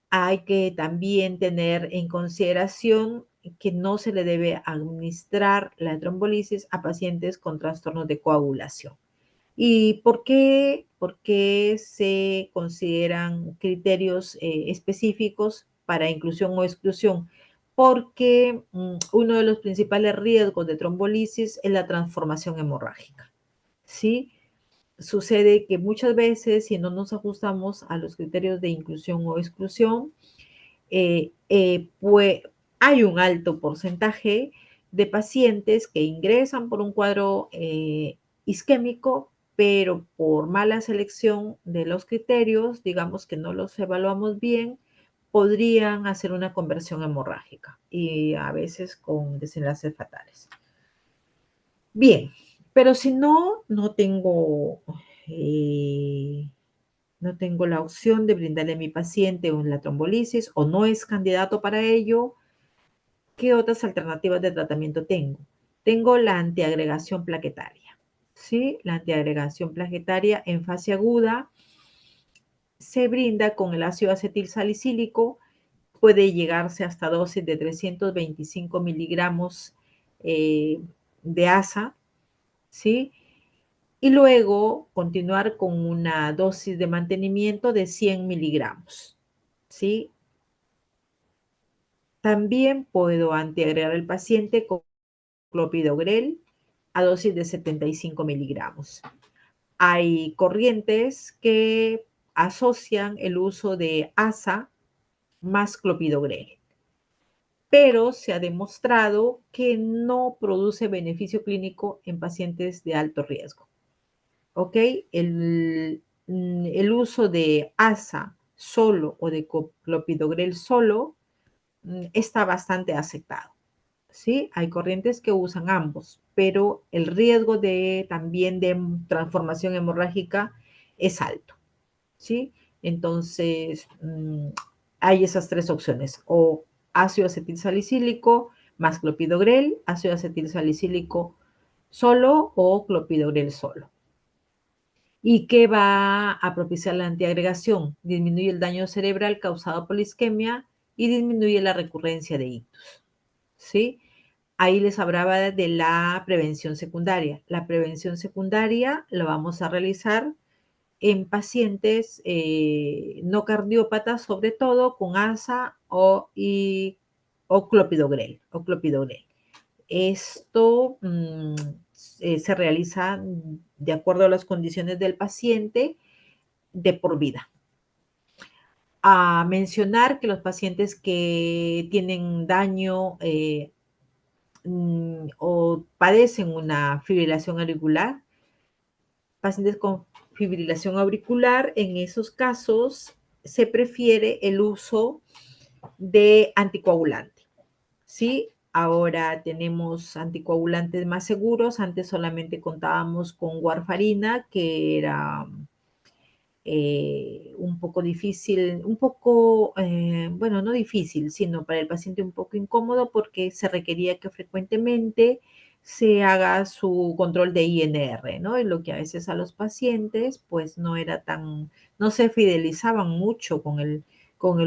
Hay que también tener en consideración que no se le debe administrar la trombolisis a pacientes con trastornos de coagulación. ¿Y por qué se consideran criterios específicos para inclusión o exclusión? Porque uno de los principales riesgos de trombolisis es la transformación hemorrágica, ¿sí? Sucede que muchas veces, si no nos ajustamos a los criterios de inclusión o exclusión, pues hay un alto porcentaje de pacientes que ingresan por un cuadro isquémico, pero por mala selección de los criterios, digamos que no los evaluamos bien, podrían hacer una conversión hemorrágica y a veces con desenlaces fatales. Bien, pero si no, eh, no tengo la opción de brindarle a mi paciente la trombolisis o no es candidato para ello, ¿qué otras alternativas de tratamiento tengo? Tengo la antiagregación plaquetaria, ¿sí? La antiagregación plaquetaria en fase aguda se brinda con el ácido acetil salicílico, puede llegarse hasta dosis de 325 miligramos de ASA, ¿sí? Y luego continuar con una dosis de mantenimiento de 100 miligramos, ¿sí? También puedo antiagregar al paciente con clopidogrel a dosis de 75 miligramos. Hay corrientes que asocian el uso de ASA más clopidogrel, pero se ha demostrado que no produce beneficio clínico en pacientes de alto riesgo. ¿Ok? El uso de ASA solo o de clopidogrel solo está bastante aceptado. ¿Sí? Hay corrientes que usan ambos, pero el riesgo de también de transformación hemorrágica es alto, ¿sí? Entonces, hay esas tres opciones, o ácido acetilsalicílico más clopidogrel, ácido acetilsalicílico solo o clopidogrel solo. ¿Y qué va a propiciar la antiagregación? Disminuye el daño cerebral causado por la isquemia y disminuye la recurrencia de ictus, ¿sí? Ahí les hablaba de la prevención secundaria. La prevención secundaria la vamos a realizar en pacientes no cardiópatas, sobre todo con ASA o clopidogrel, Esto se realiza de acuerdo a las condiciones del paciente de por vida. A mencionar que los pacientes que tienen daño o padecen una fibrilación auricular, pacientes con fibrilación auricular, en esos casos se prefiere el uso de anticoagulante, ¿sí? Ahora tenemos anticoagulantes más seguros. Antes solamente contábamos con warfarina, que era un poco difícil, bueno, no difícil, sino para el paciente un poco incómodo porque se requería que frecuentemente se haga su control de INR, ¿no? Y lo que a veces a los pacientes, pues no se fidelizaban mucho con el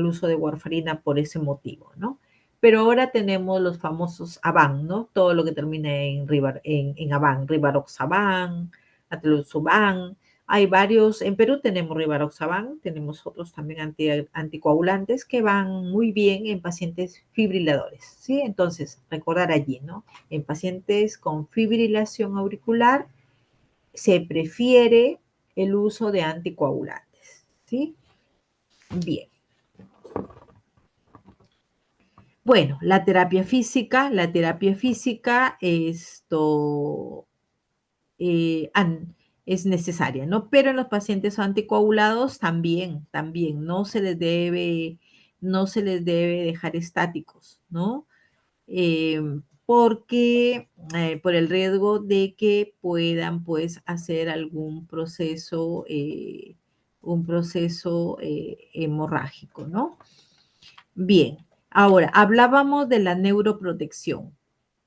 uso de warfarina por ese motivo, ¿no? Pero ahora tenemos los famosos AVAN, ¿no? Todo lo que termina en AVAN, Rivaroxaban, Ateloxaban. Hay varios, en Perú tenemos Rivaroxaban, tenemos otros también anticoagulantes que van muy bien en pacientes fibriladores, ¿sí? Entonces, recordar allí, ¿no? En pacientes con fibrilación auricular se prefiere el uso de anticoagulantes, ¿sí? Bien. Bueno, la terapia física, eh, an- es necesaria, ¿no? Pero en los pacientes anticoagulados también, no se les debe dejar estáticos, ¿no? Porque por el riesgo de que puedan, pues, hacer algún proceso un proceso hemorrágico, ¿no? Bien, ahora hablábamos de la neuroprotección.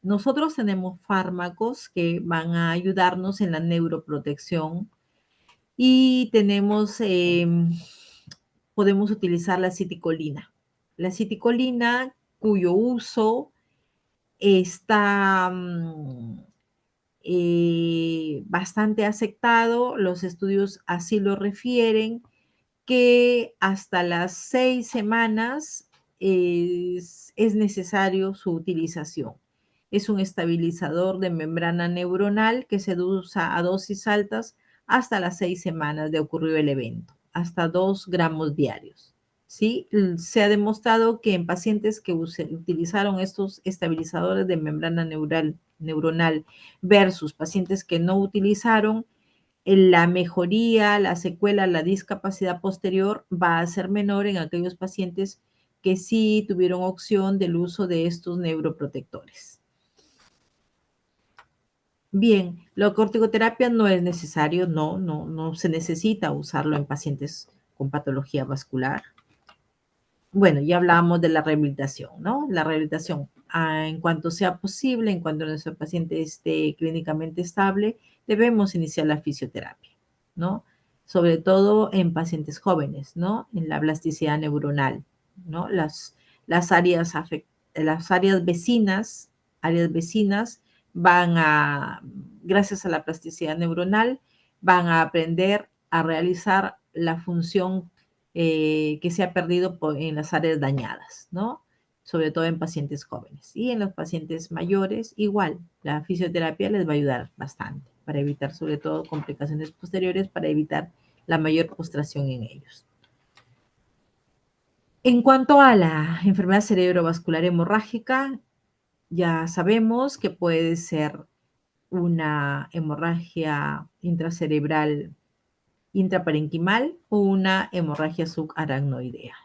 Nosotros tenemos fármacos que van a ayudarnos en la neuroprotección y podemos utilizar la citicolina. La citicolina, cuyo uso está bastante aceptado, los estudios así lo refieren, que hasta las 6 semanas es necesario su utilización. Es un estabilizador de membrana neuronal que se usa a dosis altas hasta las 6 semanas de ocurrido el evento, hasta 2 gramos diarios. ¿Sí? Se ha demostrado que en pacientes que utilizaron estos estabilizadores de membrana neuronal versus pacientes que no utilizaron, la mejoría, la secuela, la discapacidad posterior va a ser menor en aquellos pacientes que sí tuvieron opción del uso de estos neuroprotectores. Bien, la corticoterapia no es necesario, no se necesita usarlo en pacientes con patología vascular. Bueno, ya hablábamos de la rehabilitación, ¿no? La rehabilitación, en cuanto sea posible, en cuanto nuestro paciente esté clínicamente estable, debemos iniciar la fisioterapia, ¿no? Sobre todo en pacientes jóvenes, ¿no? En la plasticidad neuronal, ¿no? Las las áreas vecinas van a, gracias a la plasticidad neuronal, van a aprender a realizar la función que se ha perdido en las áreas dañadas, ¿no? Sobre todo en pacientes jóvenes. Y en los pacientes mayores, igual, la fisioterapia les va a ayudar bastante para evitar sobre todo complicaciones posteriores, para evitar la mayor postración en ellos. En cuanto a la enfermedad cerebrovascular hemorrágica, ya sabemos que puede ser una hemorragia intracerebral intraparenquimal o una hemorragia subaracnoidea,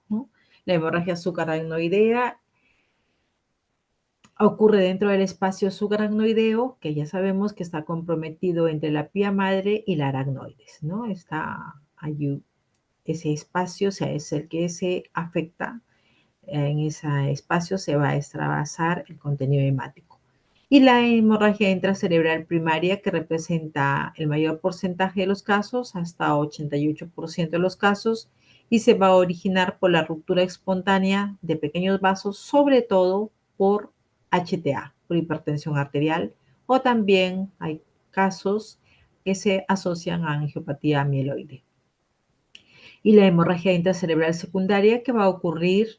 ¿no? La hemorragia subaracnoidea ocurre dentro del espacio subaracnoideo, que ya sabemos que está comprometido entre la pía madre y la aracnoides, ¿no? Está allí, ese espacio, o sea, es el que se afecta. En ese espacio se va a extravasar el contenido hemático. Y la hemorragia intracerebral primaria, que representa el mayor porcentaje de los casos, hasta 88% de los casos, y se va a originar por la ruptura espontánea de pequeños vasos, sobre todo por HTA, por hipertensión arterial, o también hay casos que se asocian a angiopatía mieloide. Y la hemorragia intracerebral secundaria, que va a ocurrir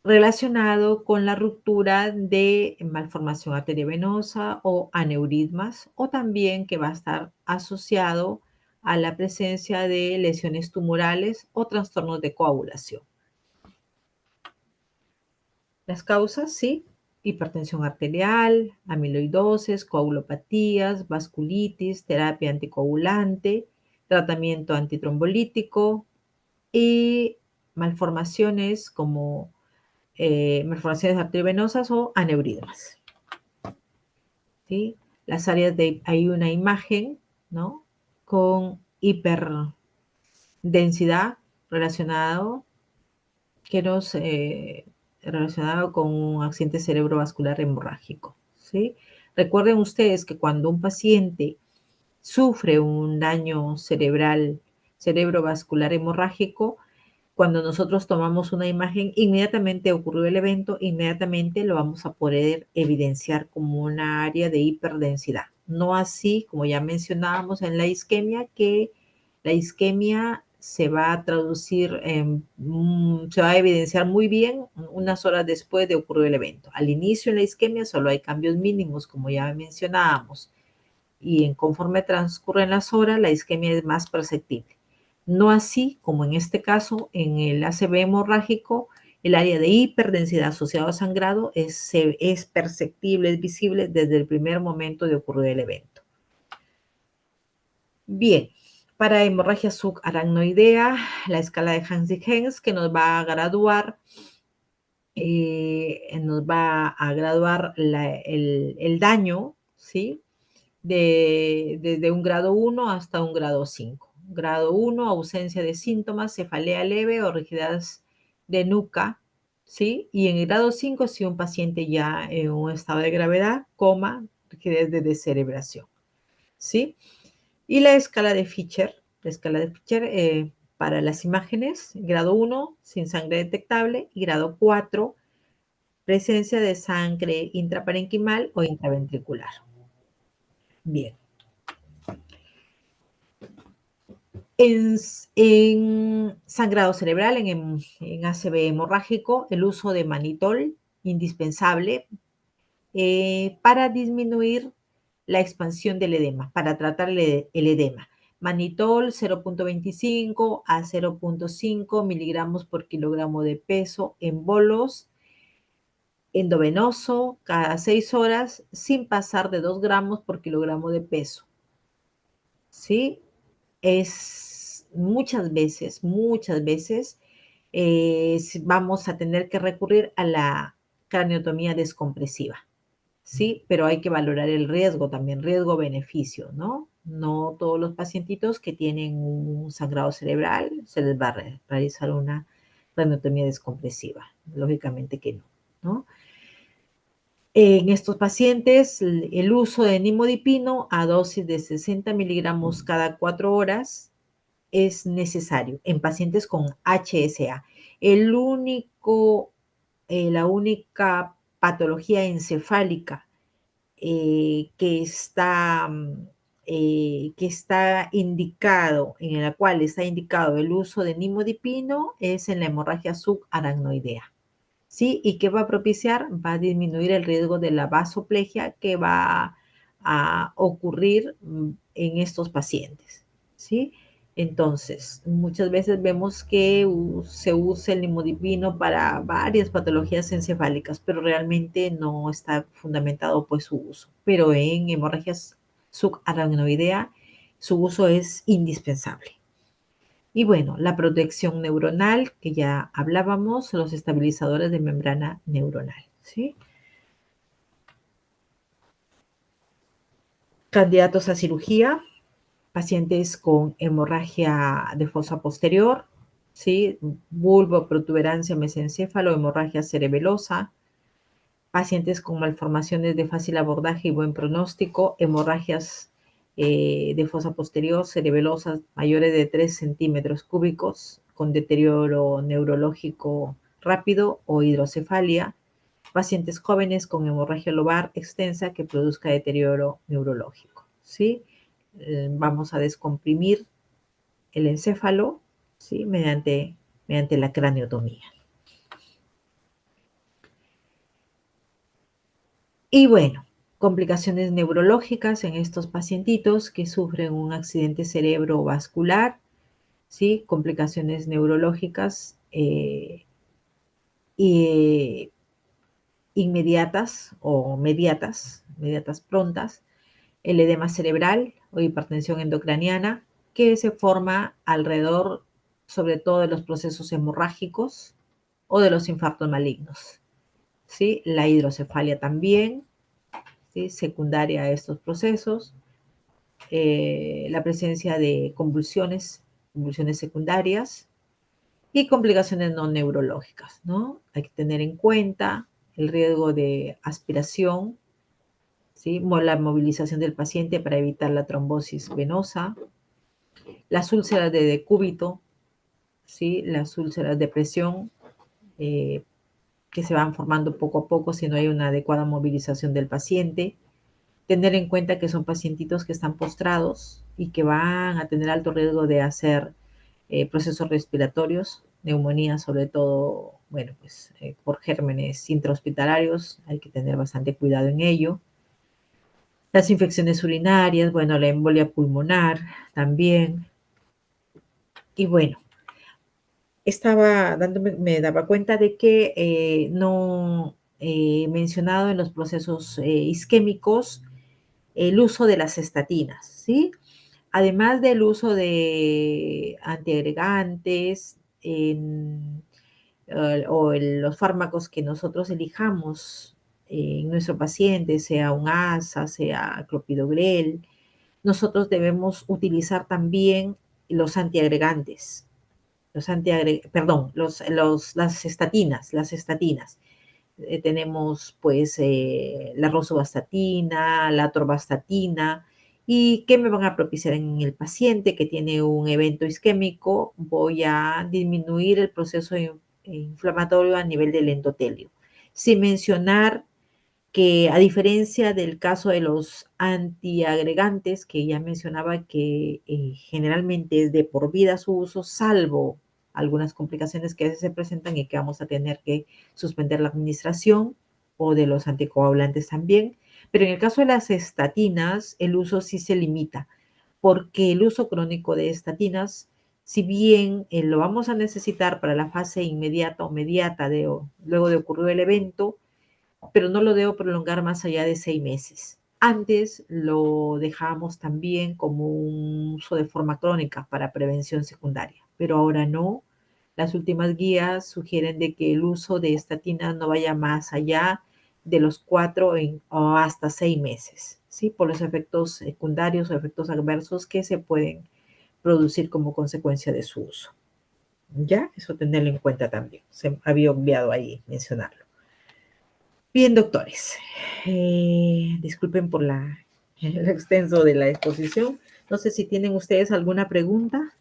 relacionado con la ruptura de malformación arteriovenosa o aneurismas, o también que va a estar asociado a la presencia de lesiones tumorales o trastornos de coagulación. Las causas, sí, hipertensión arterial, amiloidosis, coagulopatías, vasculitis, terapia anticoagulante, tratamiento antitrombolítico y malformaciones como malformaciones arteriovenosas o aneurismas, ¿sí? Las áreas hay una imagen, ¿no? Con hiperdensidad relacionado, que nos, relacionado con un accidente cerebrovascular hemorrágico, ¿sí? Recuerden ustedes que cuando un paciente sufre un daño cerebrovascular hemorrágico, cuando nosotros tomamos una imagen, inmediatamente ocurrió el evento, inmediatamente lo vamos a poder evidenciar como una área de hiperdensidad. No así, como ya mencionábamos en la isquemia, que la isquemia se va a traducir, se va a evidenciar muy bien unas horas después de ocurrir el evento. Al inicio en la isquemia solo hay cambios mínimos, como ya mencionábamos, y conforme transcurren las horas, la isquemia es más perceptible. No así como en este caso, en el ACV hemorrágico, el área de hiperdensidad asociado a sangrado es perceptible, es visible desde el primer momento de ocurrir el evento. Bien, para hemorragia subaracnoidea, la escala de Hansen-Hens que nos va a graduar, el daño, ¿sí? Desde un grado 1 hasta un grado 5. Grado 1, ausencia de síntomas, cefalea leve o rigidez de nuca, ¿sí? Y en el grado 5, si un paciente ya en un estado de gravedad, coma, rigidez de descerebración, ¿sí? Y la escala de Fischer para las imágenes, grado 1, sin sangre detectable, y grado 4, presencia de sangre intraparenquimal o intraventricular. Bien. En sangrado cerebral, en ACV hemorrágico, el uso de manitol, indispensable para disminuir la expansión del edema, para tratar el edema. Manitol 0.25 a 0.5 miligramos por kilogramo de peso en bolos endovenoso cada 6 horas sin pasar de 2 gramos por kilogramo de peso. ¿Sí? Es muchas veces vamos a tener que recurrir a la craniotomía descompresiva. Sí, pero hay que valorar el riesgo también, riesgo-beneficio, ¿no? No todos los pacientitos que tienen un sangrado cerebral se les va a realizar una craniotomía descompresiva. Lógicamente que no, ¿no? En estos pacientes, el uso de nimodipino a dosis de 60 miligramos cada 4 horas es necesario en pacientes con HSA. La única patología encefálica que está indicado, en la cual está indicado el uso de nimodipino es en la hemorragia subaracnoidea. ¿Sí? ¿Y qué va a propiciar? Va a disminuir el riesgo de la vasoplegia que va a ocurrir en estos pacientes. ¿Sí? Entonces, muchas veces vemos que se usa el nimodipino para varias patologías encefálicas, pero realmente no está fundamentado pues su uso. Pero en hemorragias subaracnoidea, su uso es indispensable. Y bueno, la protección neuronal, que ya hablábamos, los estabilizadores de membrana neuronal, ¿sí? Candidatos a cirugía, pacientes con hemorragia de fosa posterior, ¿sí? Bulbo, protuberancia, mesencéfalo, hemorragia cerebelosa, pacientes con malformaciones de fácil abordaje y buen pronóstico, hemorragias de fosa posterior, cerebelosas mayores de 3 centímetros cúbicos, con deterioro neurológico rápido o hidrocefalia, pacientes jóvenes con hemorragia lobar extensa que produzca deterioro neurológico, ¿sí? Vamos a descomprimir el encéfalo, ¿sí? mediante la craniotomía. Y bueno, complicaciones neurológicas en estos pacientitos que sufren un accidente cerebrovascular, ¿sí? Complicaciones neurológicas y, inmediatas o mediatas prontas, el edema cerebral o hipertensión endocraniana que se forma alrededor sobre todo de los procesos hemorrágicos o de los infartos malignos, ¿sí? La hidrocefalia también, ¿sí? Secundaria a estos procesos, la presencia de convulsiones secundarias y complicaciones no neurológicas, ¿no? Hay que tener en cuenta el riesgo de aspiración, ¿sí? La movilización del paciente para evitar la trombosis venosa, las úlceras de decúbito, ¿sí? Las úlceras de presión eh, que se van formando poco a poco si no hay una adecuada movilización del paciente. Tener en cuenta que son pacientitos que están postrados y que van a tener alto riesgo de hacer procesos respiratorios, neumonía sobre todo, bueno, pues por gérmenes intrahospitalarios, hay que tener bastante cuidado en ello. Las infecciones urinarias, bueno, la embolia pulmonar también. Y bueno, me daba cuenta de que no he mencionado en los procesos isquémicos el uso de las estatinas, ¿sí? Además del uso de antiagregantes o los fármacos que nosotros elijamos en nuestro paciente, sea un ASA, sea clopidogrel, nosotros debemos utilizar también los antiagregantes, las estatinas, tenemos pues la rosuvastatina, la atorvastatina, y ¿qué me van a propiciar en el paciente que tiene un evento isquémico? Voy a disminuir el proceso inflamatorio a nivel del endotelio, sin mencionar que a diferencia del caso de los antiagregantes, que ya mencionaba que generalmente es de por vida su uso, salvo algunas complicaciones que a veces se presentan y que vamos a tener que suspender la administración, o de los anticoagulantes también. Pero en el caso de las estatinas, el uso sí se limita, porque el uso crónico de estatinas, si bien lo vamos a necesitar para la fase inmediata o mediata luego de ocurrir el evento, pero no lo debo prolongar más allá de 6 meses. Antes lo dejábamos también como un uso de forma crónica para prevención secundaria, pero ahora no. Las últimas guías sugieren de que el uso de estatinas no vaya más allá de los 4 o hasta 6 meses, ¿sí? Por los efectos secundarios o efectos adversos que se pueden producir como consecuencia de su uso. ¿Ya? Eso tenerlo en cuenta también. Se había olvidado ahí mencionarlo. Bien, doctores, disculpen por el extenso de la exposición. No sé si tienen ustedes alguna pregunta.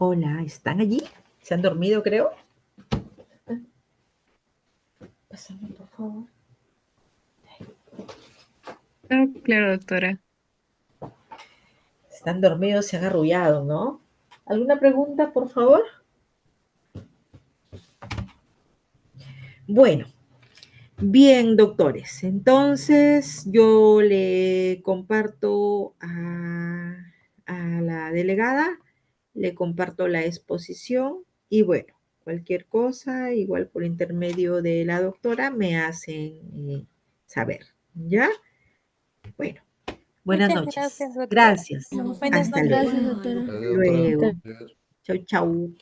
Hola, ¿están allí? ¿Se han dormido, creo? Pásame, por favor. Oh, claro, doctora. Están dormidos, se han arrullado, ¿no? ¿Alguna pregunta, por favor? Bueno, bien, doctores. Entonces, yo le comparto a la delegada, le comparto la exposición y bueno, cualquier cosa, igual por intermedio de la doctora, me hacen saber. ¿Ya? Bueno, buenas Muchas noches. gracias, doctora. Gracias. Buenas Hasta noches. luego. Gracias, doctora. Hasta luego. Chau, chau.